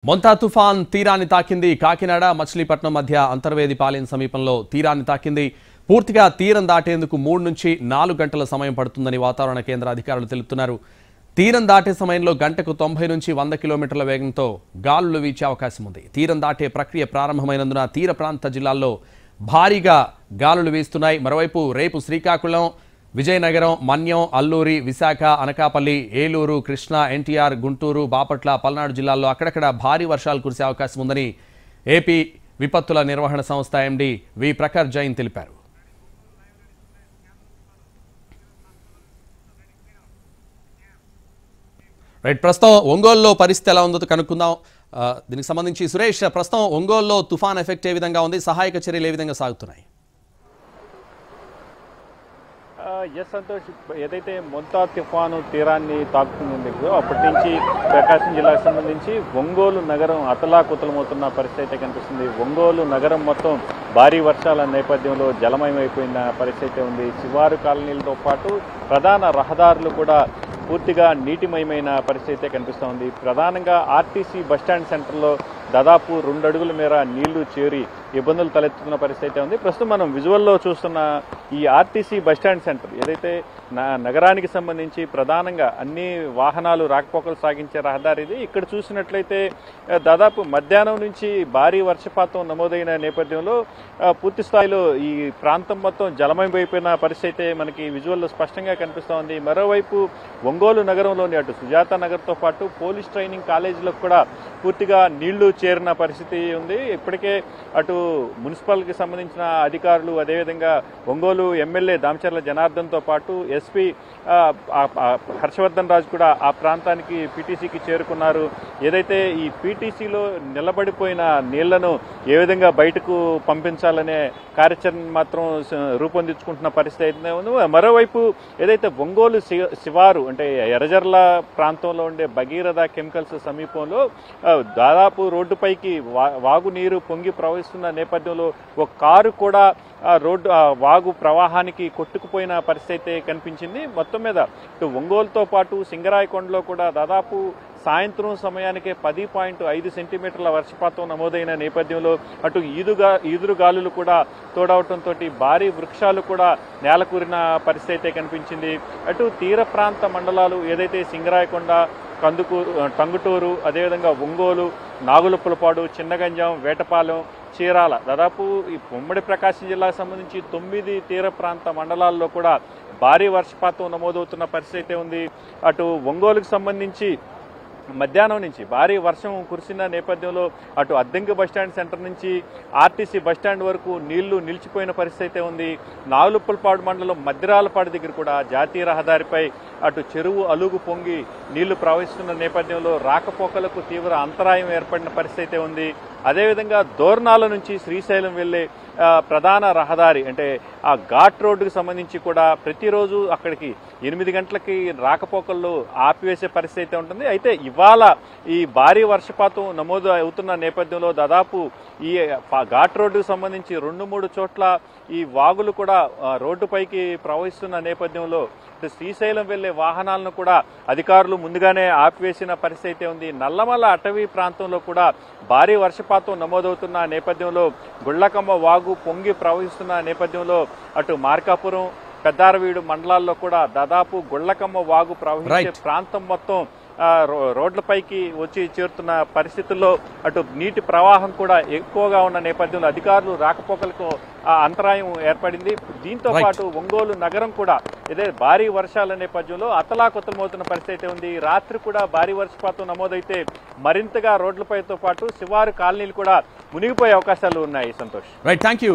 మొంతా తుఫాన్ తీరాన్ని తాకింది. కాకినాడ మచిలీపట్నం మధ్య అంతర్వేదిపాలెం సమీపంలో తీరాన్ని తాకింది. పూర్తిగా తీరం దాటేందుకు 3 నుంచి 4 గంటల సమయం పడుతుందని వాతావరణ కేంద్ర అధికారులు తెలుపుతున్నారు. తీరం దాటే సమయంలో గంటకు 90 నుంచి 100 కిలోమీటర్ల వేగంతో గాలులు వీచే అవకాశం ఉంది. తీరం దాటే ప్రక్రియ ప్రారంభమైనందున తీర ప్రాంత జిల్లాల్లో భారీగా గాలులు వీస్తున్నాయి. మరోవైపు రేపు శ్రీకాకుళం, విజయనగరం, మన్యం, అల్లూరి, విశాఖ, అనకాపల్లి, ఏలూరు, కృష్ణా, ఎన్టీఆర్, గుంటూరు, బాపట్ల, పల్నాడు జిల్లాల్లో అక్కడక్కడ భారీ వర్షాలు కురిసే అవకాశం ఉందని ఏపీ విపత్తుల నిర్వహణ సంస్థ ఎండీ వి ప్రఖర్ జైన్ తెలిపారు. ప్రస్తుతం ఒంగోలులో పరిస్థితి ఎలా ఉందో కనుక్కుందాం. దీనికి సంబంధించి సురేష్, ప్రస్తుతం ఒంగోలులో తుఫాన్ ఎఫెక్ట్ ఏ విధంగా ఉంది, సహాయక చర్యలు ఏ విధంగా సాగుతున్నాయి? ఎస్ సంతోష్, ఏదైతే మొంతా తుఫాను తీరాన్ని తాకుతుందో అప్పటి నుంచి ప్రకాశం జిల్లాకు సంబంధించి ఒంగోలు నగరం అతలాకుతలమవుతున్న పరిస్థితి అయితే కనిపిస్తుంది. ఒంగోలు నగరం మొత్తం భారీ వర్షాల నేపథ్యంలో జలమయమైపోయిన పరిస్థితి ఉంది. శివారు కాలనీలతో పాటు ప్రధాన రహదారులు కూడా పూర్తిగా నీటిమయమైన పరిస్థితి కనిపిస్తోంది. ప్రధానంగా ఆర్టీసీ బస్టాండ్ సెంటర్లో దాదాపు 2 అడుగుల మేర నీళ్లు చేరి ఇబ్బందులు తలెత్తుతున్న పరిస్థితి ఉంది. ప్రస్తుతం మనం విజువల్లో చూస్తున్న ఈ ఆర్టీసీ బస్టాండ్ సెంటర్ ఏదైతే నగరానికి సంబంధించి ప్రధానంగా అన్ని వాహనాలు రాకపోకలు సాగించే రహదారి ఇది. ఇక్కడ చూసినట్లయితే దాదాపు మధ్యాహ్నం నుంచి భారీ వర్షపాతం నమోదైన నేపథ్యంలో పూర్తి స్థాయిలో ఈ ప్రాంతం మొత్తం జలమయమైపోయిన పరిస్థితి మనకి విజువల్లో స్పష్టంగా కనిపిస్తోంది. మరోవైపు ఒంగోలు నగరంలోని అటు సుజాత నగర్తో పాటు పోలీస్ ట్రైనింగ్ కాలేజీలకు కూడా పూర్తిగా నీళ్లు చేరిన పరిస్థితి ఉంది. ఇప్పటికే అటు మున్సిపల్కి సంబంధించిన అధికారులు, అదేవిధంగా ఒంగోలు ఎమ్మెల్యే దామచర్ల జనార్దన్తో పాటు ఎస్పీ హర్షవర్ధన్ రాజు కూడా ఆ ప్రాంతానికి పీటీసీకి చేరుకున్నారు. ఏదైతే ఈ పీటీసీలో నిలబడిపోయిన నీళ్లను ఏ విధంగా బయటకు పంపించాలనే కార్యాచరణ మాత్రం రూపొందించుకుంటున్న పరిస్థితి అయితే ఉంది. మరోవైపు ఏదైతే ఒంగోలు శివారు అంటే ఎర్రజర్ల ప్రాంతంలో ఉండే భగీరథ కెమికల్స్ సమీపంలో దాదాపు రోడ్డుపైకి వాగునీరు పొంగి ప్రవహిస్తున్న నేపథ్యంలో ఒక కారు కూడా వాగు ప్రవాహానికి కొట్టుకుపోయిన పరిస్థితి కనిపించింది. మొత్తం మీద ఇటు ఒంగోలుతో పాటు సింగరాయకొండలో కూడా దాదాపు సాయంత్రం సమయానికే 10.5 సెంటీమీటర్ల వర్షపాతం నమోదైన నేపథ్యంలో అటు ఈదురు గాలులు కూడా తోడవటంతో భారీ వృక్షాలు కూడా నేలకూరిన పరిస్థితి కనిపించింది. అటు తీర ప్రాంత మండలాలు ఏదైతే సింగరాయకొండ, టంగుటూరు, అదేవిధంగా ఒంగోలు, నాగులుపులపాడు, చిన్నగంజాం, వేటపాలెం, చీరాల దాదాపు ఈ ఉమ్మడి ప్రకాశం జిల్లాకు సంబంధించి 9 తీర ప్రాంత మండలాల్లో కూడా భారీ వర్షపాతం నమోదవుతున్న పరిస్థితి ఉంది. అటు ఒంగోలుకు సంబంధించి మధ్యాహ్నం నుంచి భారీ వర్షం కురిసిన నేపథ్యంలో అటు అద్దెంకి బస్టాండ్ సెంటర్ నుంచి ఆర్టీసీ బస్టాండ్ వరకు నీళ్లు నిలిచిపోయిన పరిస్థితి ఉంది. నాగులుప్పలపాడు మండలం మద్దిరాలపాడు దగ్గర కూడా జాతీయ రహదారిపై అటు చెరువు అలుగు పొంగి నీళ్లు ప్రవహిస్తున్న నేపథ్యంలో రాకపోకలకు తీవ్ర అంతరాయం ఏర్పడిన పరిస్థితి ఉంది. అదేవిధంగా దోర్నాల నుంచి శ్రీశైలం వెళ్లే ప్రధాన రహదారి అంటే ఆ ఘాట్ రోడ్డుకు సంబంధించి కూడా ప్రతిరోజు అక్కడికి 8 గంటలకి రాకపోకల్లో ఆపివేసే పరిస్థితి ఉంటుంది. అయితే ఇవాళ ఈ భారీ వర్షపాతం నమోదు అవుతున్న నేపథ్యంలో దాదాపు ఈ ఘాట్ రోడ్డుకు సంబంధించి 2-3 చోట్ల ఈ వాగులు కూడా రోడ్డుపైకి ప్రవహిస్తున్న నేపథ్యంలో శ్రీశైలం వెళ్లే వాహనాలను కూడా అధికారులు ముందుగానే ఆపివేసిన పరిస్థితి ఉంది. నల్లమల్ల అటవీ ప్రాంతంలో కూడా భారీ వర్షపాతం నమోదవుతున్న నేపథ్యంలో గుళ్లకమ్మ వాగు పొంగి ప్రవహిస్తున్న నేపథ్యంలో అటు మార్కాపురం, పెద్దారవీడు మండలాల్లో కూడా దాదాపు గుళ్లకమ్మ వాగు ప్రవహించే ప్రాంతం మొత్తం రోడ్లపైకి వచ్చి చేరుతున్న పరిస్థితుల్లో అటు నీటి ప్రవాహం కూడా ఎక్కువగా ఉన్న నేపథ్యంలో అధికారులు రాకపోకలకు అంతరాయం ఏర్పడింది. దీంతో పాటు ఒంగోలు నగరం కూడా ఇదే భారీ వర్షాల నేపథ్యంలో అతలాకుతలమవుతున్న పరిస్థితి ఉంది. రాత్రి కూడా భారీ వర్షపాతం నమోదైతే మరింతగా రోడ్లపైతో పాటు శివారు కాలనీలు కూడా మునిగిపోయే అవకాశాలు ఉన్నాయి. సంతోష్. Thank you.